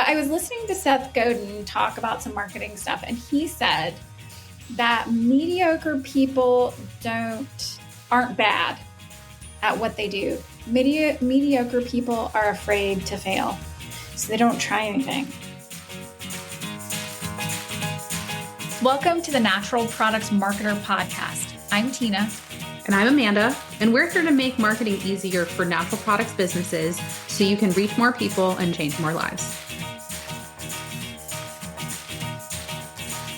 But I was listening to Seth Godin talk about some marketing stuff, and he said that mediocre people aren't bad at what they do. Mediocre people are afraid to fail, so they don't try anything. Welcome to the Natural Products Marketer Podcast. I'm Tina. And I'm Amanda, and we're here to make marketing easier for natural products businesses so you can reach more people and change more lives.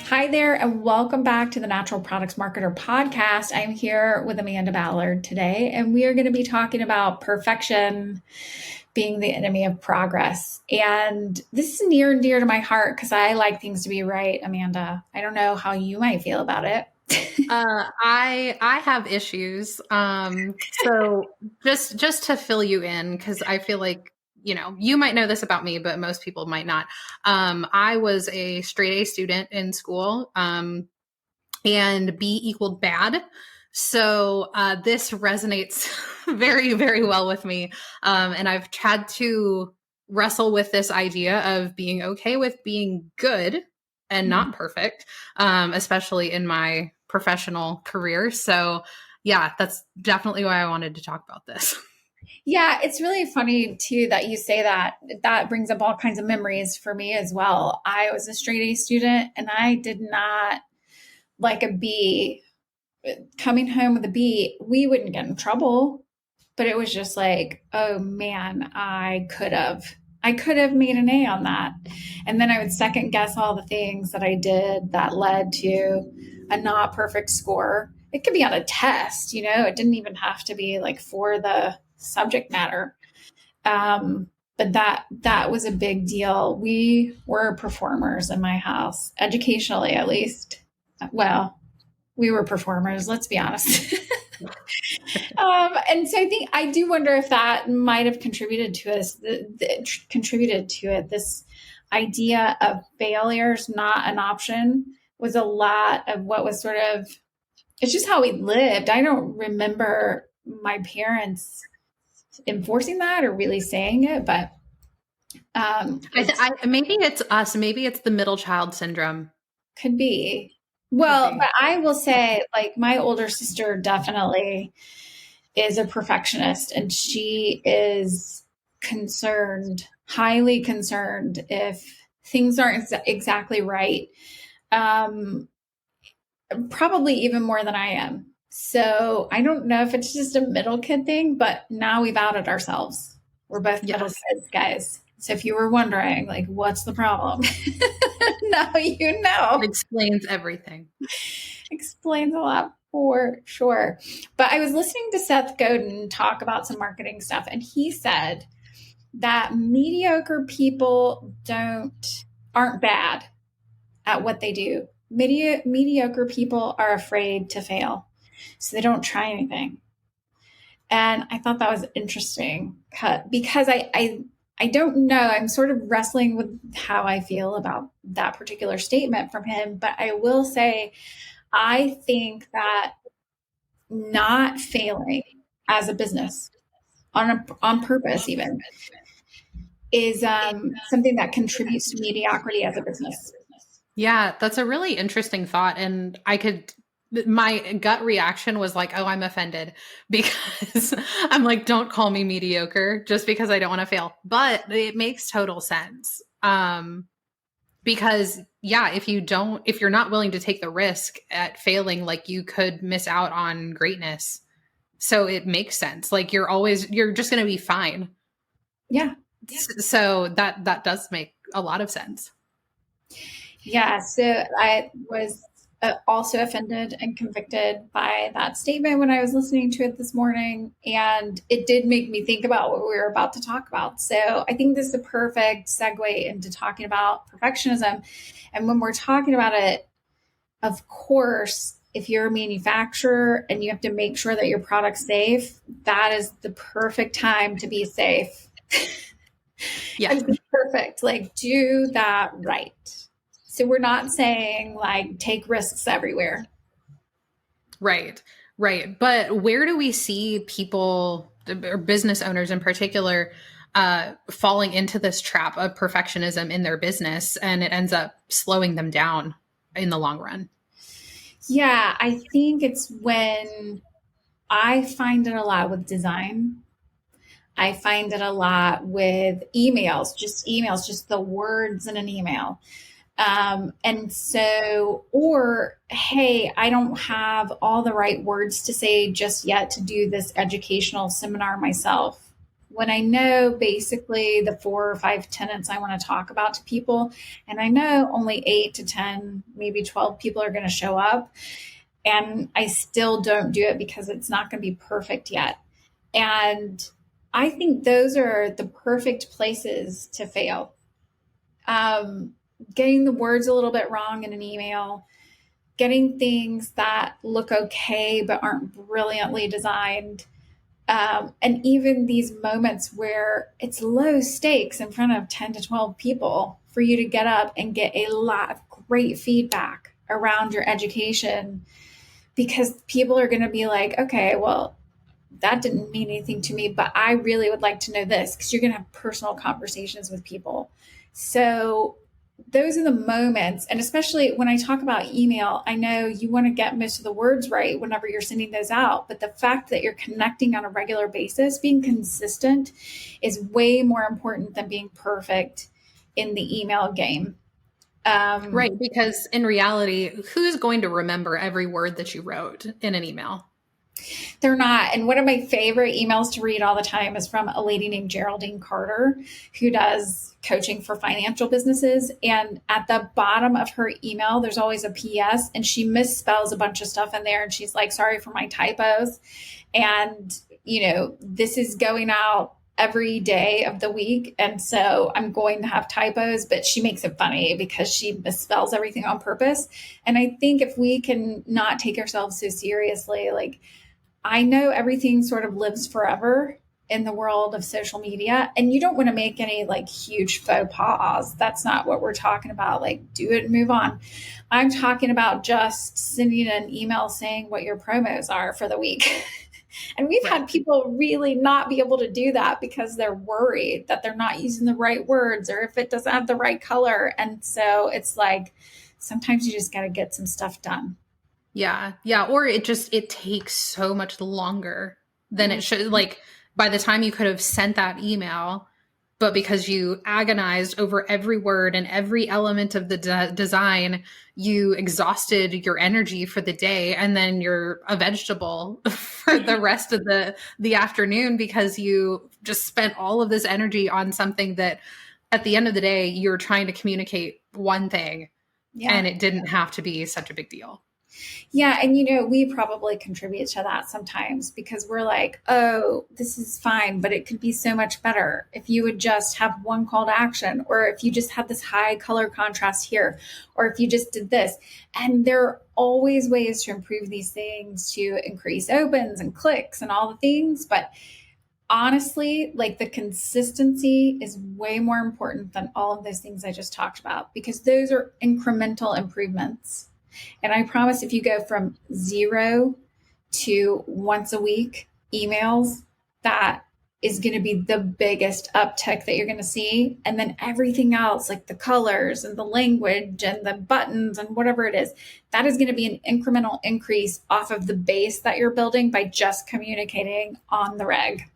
Hi there, and welcome back to the Natural Products Marketer Podcast. I'm here with Amanda Ballard today, and we are going to be talking about perfection being the enemy of progress. And this is near and dear to my heart because I like things to be right, Amanda. I don't know how you might feel about it. I have issues. So just to fill you in, because I feel like, you might know this about me, but most people might not. I was a straight A student in school, and B equaled bad. So this resonates very, very well with me. And I've had to wrestle with this idea of being okay with being good and not perfect, especially in my professional career. So yeah, that's definitely why I wanted to talk about this. Yeah, it's really funny too that you say that. That brings up all kinds of memories for me as well. I was a straight A student and I did not like a B. Coming home with a B, we wouldn't get in trouble, but it was just like, oh man, I could have made an A on that. And then I would second guess all the things that I did that led to a not perfect score. It could be on a test, it didn't even have to be like for the subject matter. But that was a big deal. We were performers in my house, educationally at least. Well, we were performers, let's be honest. And so I do wonder if that might have contributed to it. This idea of failure's not an option was a lot of what was sort of, it's just how we lived. I don't remember my parents enforcing that or really saying it, but maybe it's us. Maybe it's the middle child syndrome. Could be. Well, but I will say, like, my older sister definitely is a perfectionist, and she is highly concerned if things aren't exactly right. Probably even more than I am. So I don't know if it's just a middle kid thing, but now we've outed ourselves. We're both middle kids, guys. So if you were wondering, like, what's the problem? Now you know. It explains everything. Explains a lot for sure. But I was listening to Seth Godin talk about some marketing stuff, and he said that mediocre people aren't bad at what they do. Mediocre people are afraid to fail, so they don't try anything. And I thought that was interesting because I don't know. I'm sort of wrestling with how I feel about that particular statement from him. But I will say, I think that not failing as a business on purpose even is something that contributes to mediocrity as a business. Yeah, that's a really interesting thought. And my gut reaction was like, oh, I'm offended because I'm like, don't call me mediocre just because I don't want to fail. But it makes total sense. Because if you're not willing to take the risk at failing, like you could miss out on greatness. So it makes sense. Like you're just going to be fine. Yeah. So that does make a lot of sense. Yeah. So I was also offended and convicted by that statement when I was listening to it this morning. And it did make me think about what we were about to talk about. So I think this is a perfect segue into talking about perfectionism. And when we're talking about it, of course, if you're a manufacturer and you have to make sure that your product's safe, that is the perfect time to be safe. Yeah. It's perfect. Like, do that right. So we're not saying like take risks everywhere. Right. But where do we see people or business owners in particular falling into this trap of perfectionism in their business, and it ends up slowing them down in the long run. Yeah, I think it's when I find it a lot with design. I find it a lot with emails, just the words in an email. And so, or, hey, I don't have all the right words to say just yet to do this educational seminar myself. When I know basically the 4 or 5 tenets I want to talk about to people, and I know only 8 to 10, maybe 12 people are going to show up, and I still don't do it because it's not going to be perfect yet. And I think those are the perfect places to fail. Getting the words a little bit wrong in an email, getting things that look okay but aren't brilliantly designed. And even these moments where it's low stakes in front of 10 to 12 people for you to get up and get a lot of great feedback around your education, because people are going to be like, okay, well, that didn't mean anything to me, but I really would like to know this, because you're going to have personal conversations with people. So those are the moments. And especially when I talk about email, I know you want to get most of the words right whenever you're sending those out. But the fact that you're connecting on a regular basis, being consistent, is way more important than being perfect in the email game. Right. Because in reality, who's going to remember every word that you wrote in an email? They're not. And one of my favorite emails to read all the time is from a lady named Geraldine Carter, who does coaching for financial businesses. And at the bottom of her email, there's always a PS, and she misspells a bunch of stuff in there. And she's like, sorry for my typos. And, this is going out every day of the week. And so I'm going to have typos, but she makes it funny because she misspells everything on purpose. And I think if we can not take ourselves so seriously, like, I know everything sort of lives forever in the world of social media, and you don't want to make any like huge faux pas. That's not what we're talking about. Like, do it and move on. I'm talking about just sending an email saying what your promos are for the week. And we've had people really not be able to do that because they're worried that they're not using the right words, or if it doesn't have the right color. And so it's like, sometimes you just got to get some stuff done. Yeah. Yeah. Or it takes so much longer than it should. Like, by the time you could have sent that email, but because you agonized over every word and every element of the design, you exhausted your energy for the day, and then you're a vegetable for the rest of the afternoon because you just spent all of this energy on something that at the end of the day, you're trying to communicate one thing, and it didn't have to be such a big deal. Yeah. And, we probably contribute to that sometimes because we're like, oh, this is fine, but it could be so much better if you would just have one call to action, or if you just had this high color contrast here, or if you just did this. And there are always ways to improve these things to increase opens and clicks and all the things. But honestly, like, the consistency is way more important than all of those things I just talked about, because those are incremental improvements. And I promise, if you go from 0 to once a week emails, that is going to be the biggest uptick that you're going to see. And then everything else, like the colors and the language and the buttons and whatever it is, that is going to be an incremental increase off of the base that you're building by just communicating on the reg.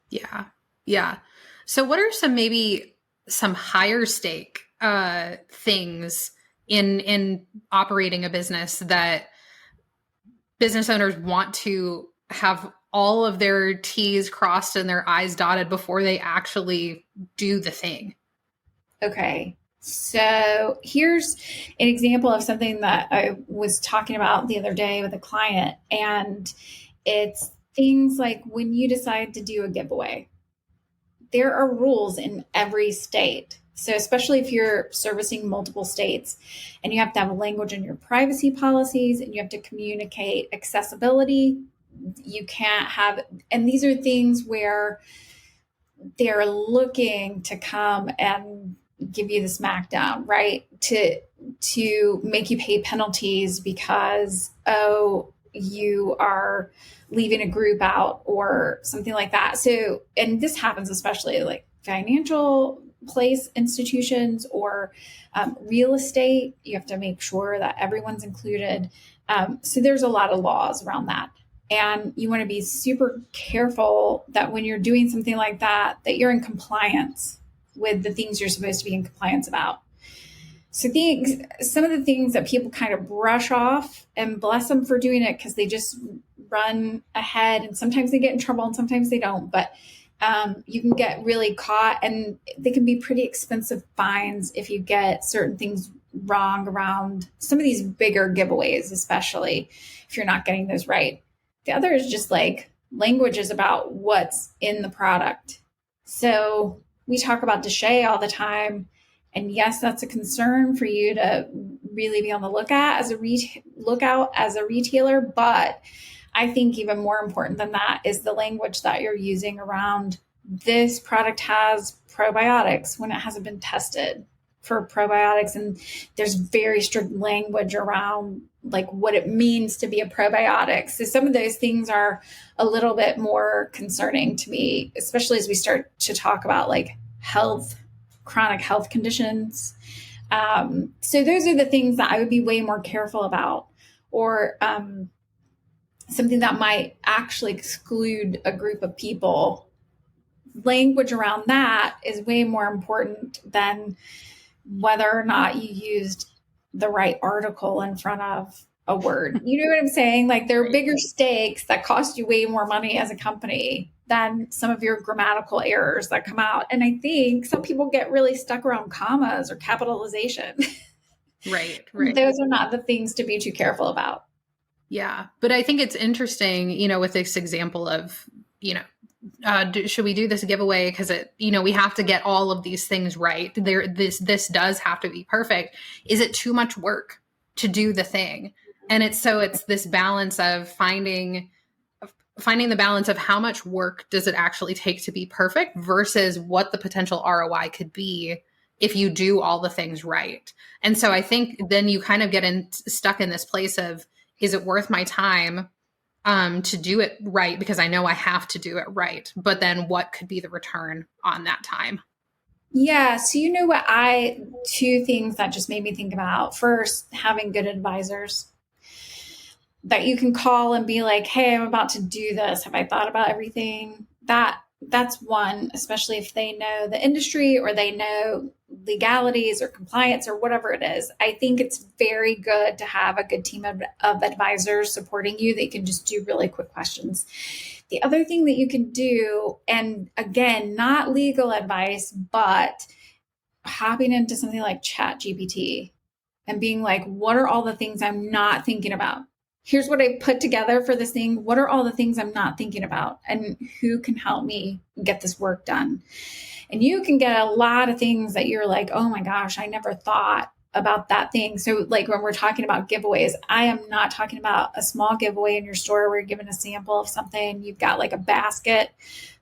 Yeah. Yeah. So what are maybe some higher stake things in operating a business that business owners want to have all of their T's crossed and their I's dotted before they actually do the thing? Okay. So here's an example of something that I was talking about the other day with a client. And it's things like when you decide to do a giveaway, there are rules in every state. So especially if you're servicing multiple states, and you have to have a language in your privacy policies, and you have to communicate accessibility, you can't have, and these are things where they're looking to come and give you the smackdown, right? To make you pay penalties because, oh, you are leaving a group out or something like that. So, and this happens especially like financial place institutions or real estate. You have to make sure that everyone's included. So there's a lot of laws around that. And you want to be super careful that when you're doing something like that, that you're in compliance with the things you're supposed to be in compliance about. So some of the things that people kind of brush off, and bless them for doing it because they just run ahead, and sometimes they get in trouble and sometimes they don't. But you can get really caught, and they can be pretty expensive fines if you get certain things wrong around some of these bigger giveaways, especially if you're not getting those right. The other is just like languages about what's in the product. So we talk about Deshay all the time. And yes, that's a concern for you to really be on the lookout as a retailer. But I think even more important than that is the language that you're using around this product has probiotics when it hasn't been tested for probiotics. And there's very strict language around like what it means to be a probiotic. So some of those things are a little bit more concerning to me, especially as we start to talk about like chronic health conditions. So those are the things that I would be way more careful about, or something that might actually exclude a group of people. Language around that is way more important than whether or not you used the right article in front of a word. You know what I'm saying? Like there are bigger stakes that cost you way more money as a company than some of your grammatical errors that come out. And I think some people get really stuck around commas or capitalization. Right. Those are not the things to be too careful about. Yeah. But I think it's interesting, with this example of, should we do this giveaway? Because we have to get all of these things right. This does have to be perfect. Is it too much work to do the thing? And it's this balance of finding the balance of how much work does it actually take to be perfect versus what the potential ROI could be if you do all the things right. And so I think then you kind of get stuck in this place of, is it worth my time to do it right? Because I know I have to do it right. But then what could be the return on that time? Yeah. So two things that just made me think about. First, having good advisors that you can call and be like, hey, I'm about to do this. Have I thought about everything? That's one, especially if they know the industry or they know legalities or compliance or whatever it is. I think it's very good to have a good team of advisors supporting you. They can just do really quick questions. The other thing that you can do, and again, not legal advice, but hopping into something like ChatGPT and being like, what are all the things I'm not thinking about? Here's what I put together for this thing. What are all the things I'm not thinking about? And who can help me get this work done? And you can get a lot of things that you're like, oh my gosh, I never thought about that thing. So like when we're talking about giveaways, I am not talking about a small giveaway in your store where you're given a sample of something. You've got like a basket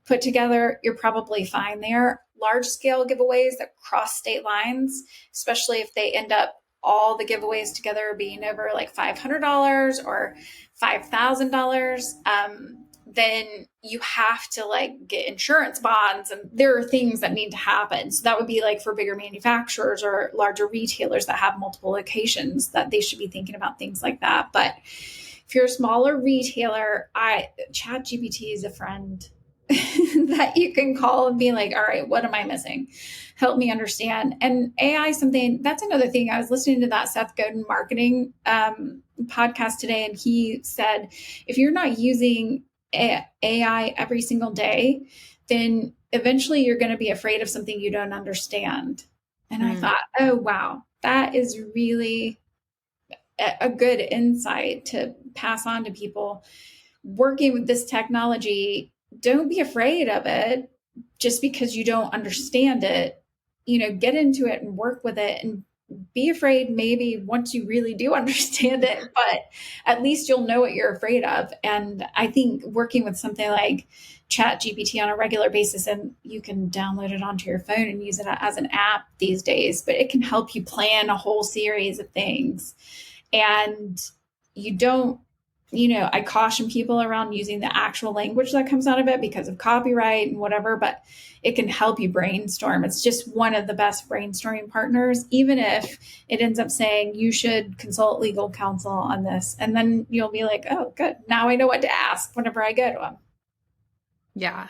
put together. You're probably fine there. Large scale giveaways that cross state lines, especially if they end up all the giveaways together being over like $500 or $5,000, then you have to like get insurance bonds, and there are things that need to happen. So that would be like for bigger manufacturers or larger retailers that have multiple locations, that they should be thinking about things like that. But if you're a smaller retailer, ChatGPT is a friend that you can call and be like, all right, what am I missing? Help me understand. And AI that's another thing. I was listening to that Seth Godin marketing podcast today, and he said, if you're not using AI every single day, then eventually you're going to be afraid of something you don't understand. And I thought, oh, wow, that is really a good insight to pass on to people working with this technology. Don't be afraid of it just because you don't understand it. Get into it and work with it, and be afraid maybe once you really do understand it, but at least you'll know what you're afraid of. And I think working with something like ChatGPT on a regular basis, and you can download it onto your phone and use it as an app these days, but it can help you plan a whole series of things. And you don't I caution people around using the actual language that comes out of it because of copyright and whatever, but it can help you brainstorm. It's just one of the best brainstorming partners, even if it ends up saying you should consult legal counsel on this. And then you'll be like, oh, good. Now I know what to ask whenever I go to them. Yeah.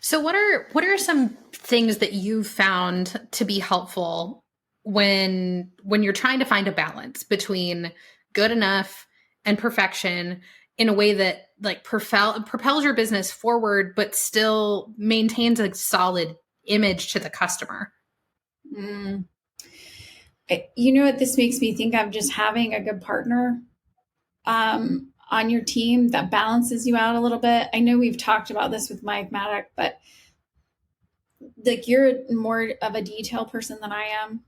So what are some things that you've found to be helpful when you're trying to find a balance between good enough and perfection in a way that like propels your business forward, but still maintains a solid image to the customer? You know what this makes me think of? Just having a good partner on your team that balances you out a little bit. I know we've talked about this with Mike Maddock, but like you're more of a detail person than I am.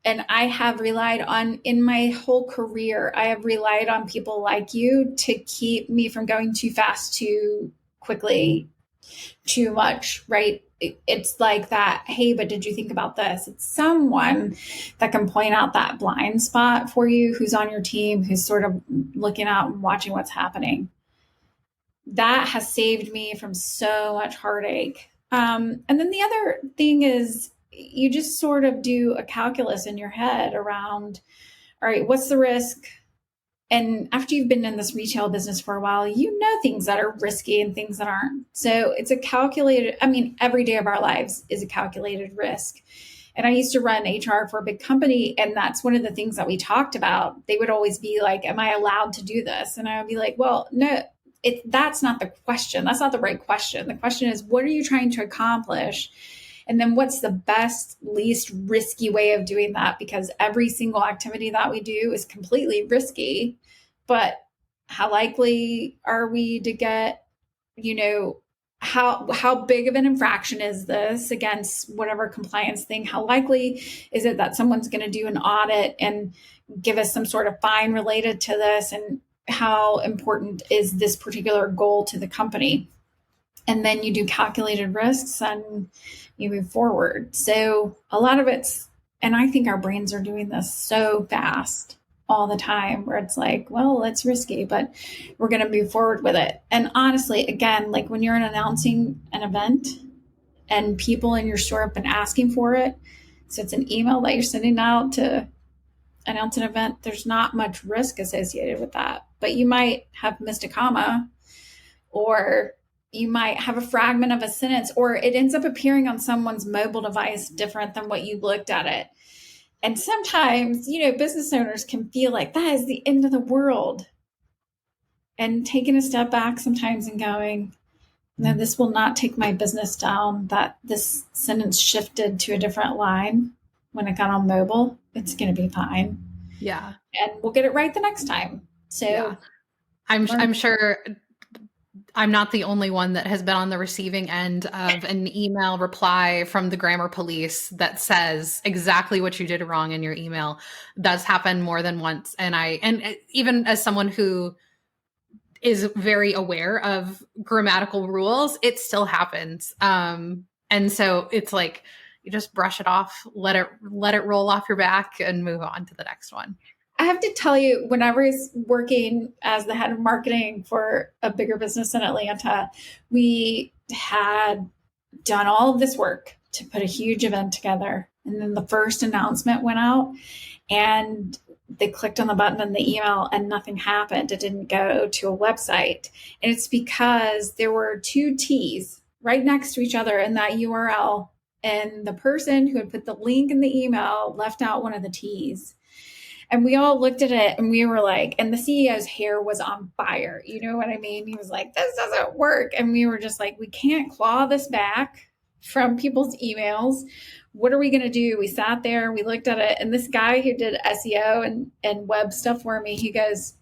And I have relied on, in my whole career, I have relied on people like you to keep me from going too fast, too quickly, too much, right? It's like that, hey, but did you think about this? It's someone that can point out that blind spot for you, who's on your team, who's sort of looking out and watching what's happening. That has saved me from so much heartache. And then the other thing is you just sort of do a calculus in your head around, all right, what's the risk? And after you've been in this retail business for a while, you know things that are risky and things that aren't. So it's a calculated, every day of our lives is a calculated risk. And I used to run HR for a big company. And that's one of the things that we talked about. They would always be like, am I allowed to do this? And I would be like, well, no, that's not the question. That's not the right question. The question is, what are you trying to accomplish? And then what's the best, least risky way of doing that? Because every single activity that we do is completely risky. But how likely are we to get, how big of an infraction is this against whatever compliance thing? How likely is it that someone's going to do an audit and give us some sort of fine related to this? And how important is this particular goal to the company? And then you do calculated risks and you move forward. So a lot of it's, and I think our brains are doing this so fast all the time where it's like, well, it's risky, but we're going to move forward with it. And honestly, again, like when you're announcing an event and people in your store have been asking for it, so it's an email that you're sending out to announce an event, there's not much risk associated with that. But you might have missed a comma, or you might have a fragment of a sentence, or it ends up appearing on someone's mobile device different than what you looked at it. And sometimes, business owners can feel like that is the end of the world. And taking a step back sometimes and going, no, this will not take my business down, that this sentence shifted to a different line when it got on mobile. It's going to be fine. Yeah. And we'll get it right the next time. So yeah. I'm sure I'm not the only one that has been on the receiving end of an email reply from the grammar police that says exactly what you did wrong in your email. That's happened more than once. And even as someone who is very aware of grammatical rules, it still happens. And so it's like, you just brush it off, let it roll off your back and move on to the next one. I have to tell you, when I was working as the head of marketing for a bigger business in Atlanta, we had done all of this work to put a huge event together. And then the first announcement went out and they clicked on the button in the email and nothing happened. It didn't go to a website. And it's because there were two T's right next to each other in that URL. And the person who had put the link in the email left out one of the T's. And we all looked at it and we were like, and the CEO's hair was on fire. You know what I mean? He was like, this doesn't work. And we were just like, we can't claw this back from people's emails. What are we going to do? We sat there, we looked at it. And this guy who did SEO and web stuff for me, he goes,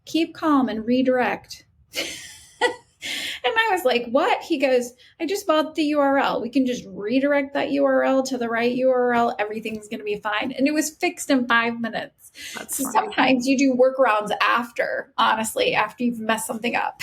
keep calm and redirect. And I was like, what? He goes, I just bought the URL. We can just redirect that URL to the right URL. Everything's going to be fine. And it was fixed in 5 minutes. So sometimes you do workarounds after you've messed something up.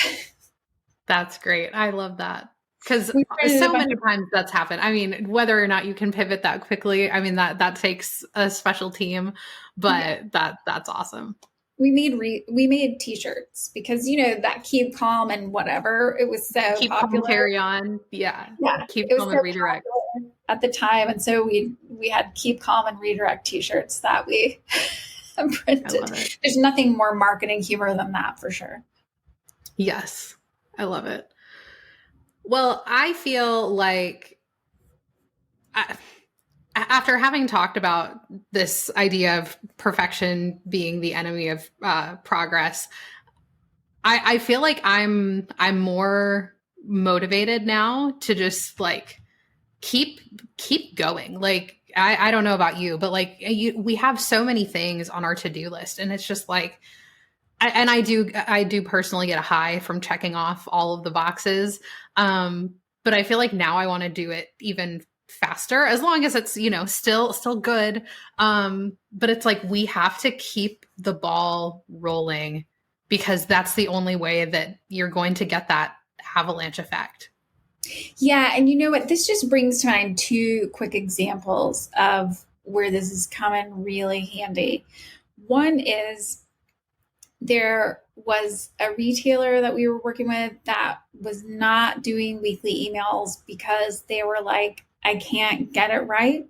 That's great. I love that. Because so many times that's happened. I mean, whether or not you can pivot that quickly, I mean, that takes a special team, but that's awesome. we made t-shirts because, that keep calm and whatever, it was so Keep popular. calm, carry on. Yeah. Keep It was calm so and redirect. popular at the time. And so we had keep calm and redirect t-shirts that we printed. I love it. There's nothing more marketing humor than that, for sure. Yes. I love it. Well, I feel like after having talked about this idea of perfection being the enemy of progress, I feel like I'm more motivated now to just like keep going. Like I don't know about you, but like we have so many things on our to-do list, and it's just like, I do personally get a high from checking off all of the boxes. But I feel like now I want to do it even faster, as long as it's, still good. But it's like, we have to keep the ball rolling, because that's the only way that you're going to get that avalanche effect. Yeah. And you know what? This just brings to mind two quick examples of where this is coming really handy. One is, there was a retailer that we were working with that was not doing weekly emails because they were like, I can't get it right.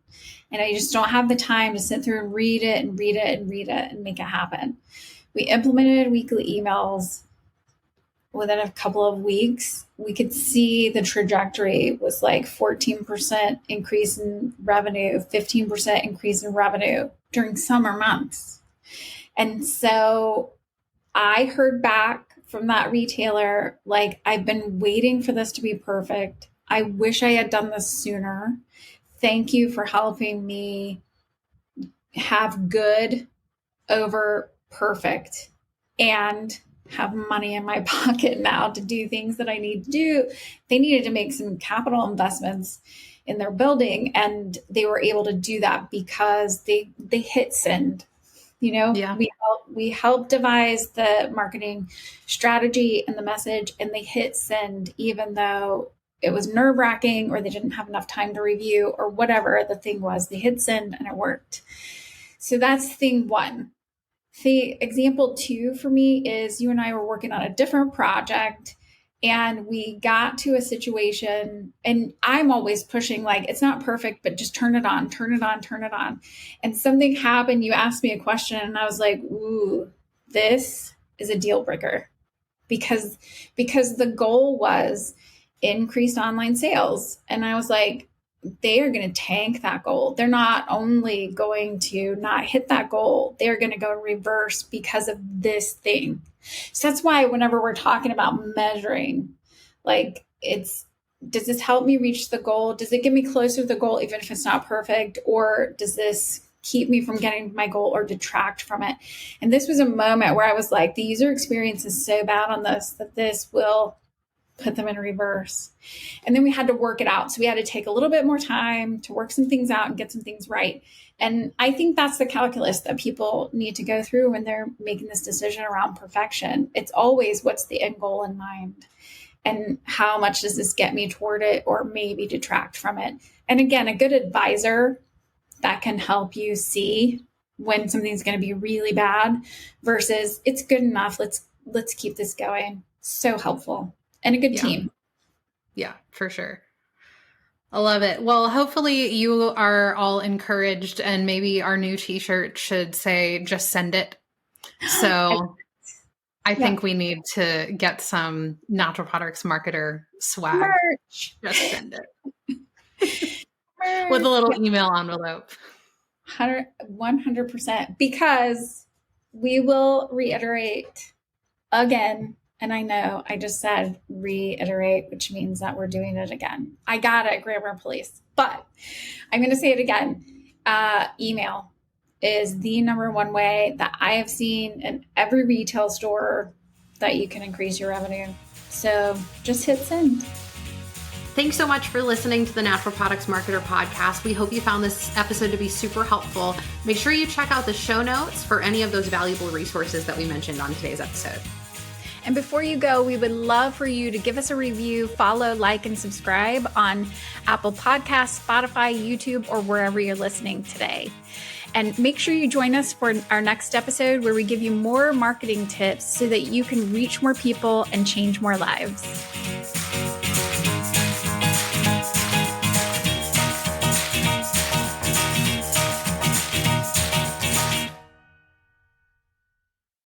And I just don't have the time to sit through and read it and read it and read it and make it happen. We implemented weekly emails. Within a couple of weeks, we could see the trajectory was like 14% increase in revenue, 15% increase in revenue during summer months. And so I heard back from that retailer, like, I've been waiting for this to be perfect. I wish I had done this sooner. Thank you for helping me have good over perfect and have money in my pocket now to do things that I need to do. They needed to make some capital investments in their building, and they were able to do that because they hit send. Yeah. We helped devise the marketing strategy and the message, and they hit send, even though it was nerve-wracking or they didn't have enough time to review or whatever the thing was. They hit send and it worked. So that's thing one. The example two for me is, you and I were working on a different project, and we got to a situation, and I'm always pushing, like, it's not perfect, but just turn it on, turn it on, turn it on. And something happened. You asked me a question, and I was like, ooh, this is a deal breaker, because the goal was increased online sales. And I was like, they are going to tank that goal. They're not only going to not hit that goal, they're going to go reverse because of this thing. So that's why whenever we're talking about measuring, like, does this help me reach the goal? Does it get me closer to the goal, even if it's not perfect? Or does this keep me from getting my goal or detract from it? And this was a moment where I was like, the user experience is so bad on this that this will put them in reverse. And then we had to work it out. So we had to take a little bit more time to work some things out and get some things right. And I think that's the calculus that people need to go through when they're making this decision around perfection. It's always, what's the end goal in mind? And how much does this get me toward it, or maybe detract from it? And again, a good advisor that can help you see when something's going to be really bad versus it's good enough. Let's keep this going. So helpful. And a good team. Yeah, for sure. I love it. Well, hopefully you are all encouraged, and maybe our new t-shirt should say, just send it. So I think we need to get some Natural Products Marketer swag. Merch. Just send it. With a little email envelope. 100%. Because we will reiterate again. And I know I just said reiterate, which means that we're doing it again. I got it, grammar police. But I'm going to say it again. Email is the number one way that I have seen in every retail store that you can increase your revenue. So just hit send. Thanks so much for listening to the Natural Products Marketer podcast. We hope you found this episode to be super helpful. Make sure you check out the show notes for any of those valuable resources that we mentioned on today's episode. And before you go, we would love for you to give us a review, follow, like, and subscribe on Apple Podcasts, Spotify, YouTube, or wherever you're listening today. And make sure you join us for our next episode where we give you more marketing tips so that you can reach more people and change more lives.